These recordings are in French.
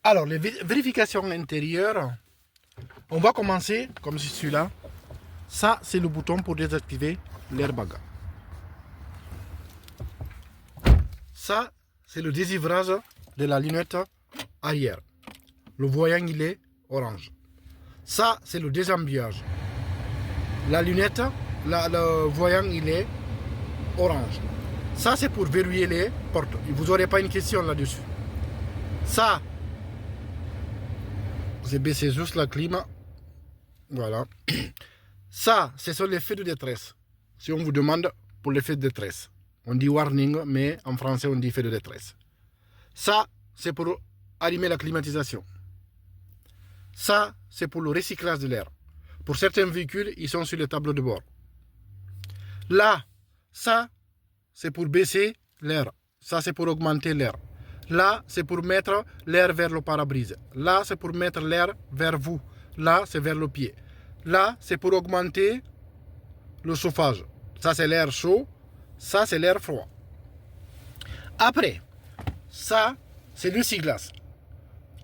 Alors, les vérifications intérieures, on va commencer comme celui-là. Ça, c'est le bouton pour désactiver l'airbag. Ça, c'est le désivrage de la lunette arrière. Le voyant, il est orange. Ça, c'est le désembuyage. La lunette, le voyant, il est orange. Ça, c'est pour verrouiller les portes. Vous n'aurez pas une question là-dessus. Ça, j'ai baissé juste la clim. Voilà. Ça, ce sont les faits de détresse. Si on vous demande pour les faits de détresse, on dit warning, mais en français, on dit fait de détresse. Ça, c'est pour allumer la climatisation. Ça, c'est pour le recyclage de l'air. Pour certains véhicules, ils sont sur les tableaux de bord. Là, ça, c'est pour baisser l'air. Ça, c'est pour augmenter l'air. Là, c'est pour mettre l'air vers le pare-brise. Là, c'est pour mettre l'air vers vous. Là, c'est vers le pied. Là, c'est pour augmenter le chauffage. Ça, c'est l'air chaud. Ça, c'est l'air froid. Après, ça, c'est l'essuie-glace.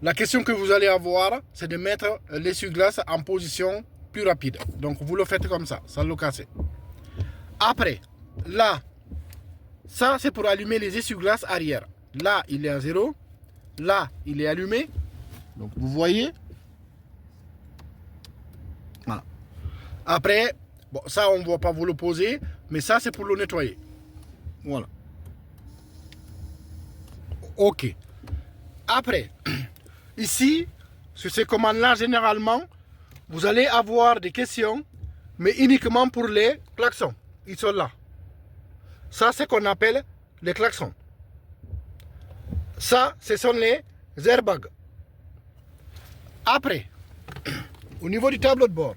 La question que vous allez avoir, c'est de mettre l'essuie-glace en position plus rapide. Donc, vous le faites comme ça, sans le casser. Après, là, ça, c'est pour allumer les essuie-glaces arrière. Là, il est à 0. Là, il est allumé. Donc, vous voyez. Voilà. Après, bon, ça, on ne va pas vous le poser. Mais ça, c'est pour le nettoyer. Voilà. OK. Après, ici, sur ces commandes-là, généralement, vous allez avoir des questions, mais uniquement pour les klaxons. Ils sont là. Ça, c'est ce qu'on appelle les klaxons. Ça, ce sont les airbags. Après, au niveau du tableau de bord,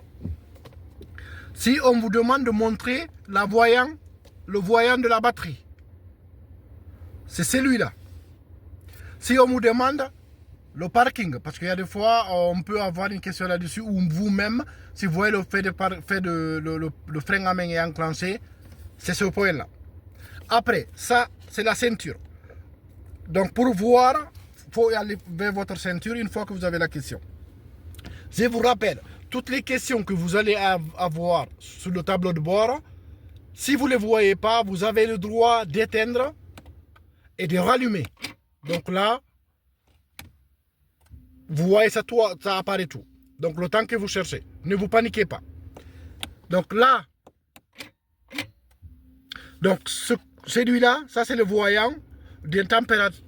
si on vous demande de montrer le voyant de la batterie, c'est celui-là. Si on vous demande le parking, parce qu'il y a des fois, on peut avoir une question là-dessus, ou vous-même, si vous voyez le frein à main est enclenché, c'est ce point-là. Après, ça, c'est la ceinture. Donc, pour voir, il faut aller vers votre ceinture une fois que vous avez la question. Je vous rappelle, toutes les questions que vous allez avoir sur le tableau de bord, si vous ne les voyez pas, vous avez le droit d'éteindre et de rallumer. Donc là, vous voyez ça, ça apparaît tout. Donc le temps que vous cherchez, ne vous paniquez pas. Donc là, donc celui-là, ça c'est le voyant d'une température.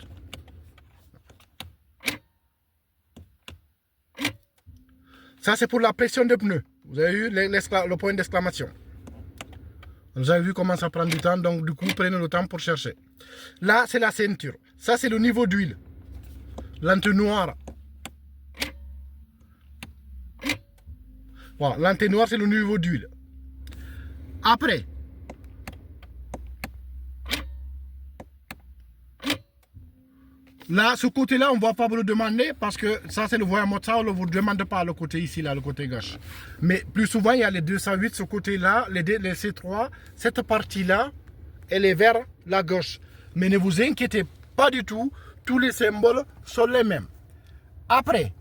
Ça c'est pour la pression des pneus. Vous avez vu le point d'exclamation. Vous avez vu comment ça prend du temps, donc du coup prenez le temps pour chercher. Là c'est la ceinture. Ça c'est le niveau d'huile. L'entonnoir. Voilà, l'entonnoir c'est le niveau d'huile. Après, là, ce côté-là, on ne va pas vous le demander parce que ça, c'est le voyant mode. Ça, on ne vous demande pas le côté ici, là, le côté gauche. Mais plus souvent, il y a les 208, ce côté-là, les C3, cette partie-là, elle est vers la gauche. Mais ne vous inquiétez pas du tout, tous les symboles sont les mêmes. Après,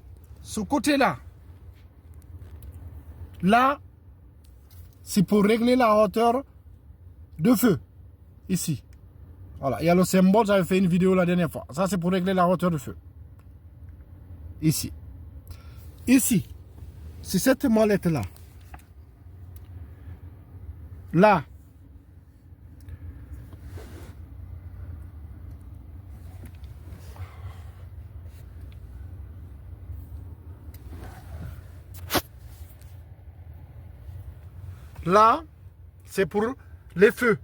ce côté-là, là, c'est pour régler la hauteur de feu, ici. Voilà, il y a le symbole, j'avais fait une vidéo la dernière fois. Ça, c'est pour régler la hauteur de feu. Ici. Ici, c'est cette molette-là. Là. Là, c'est pour les feux.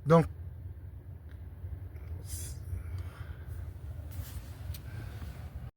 Donc,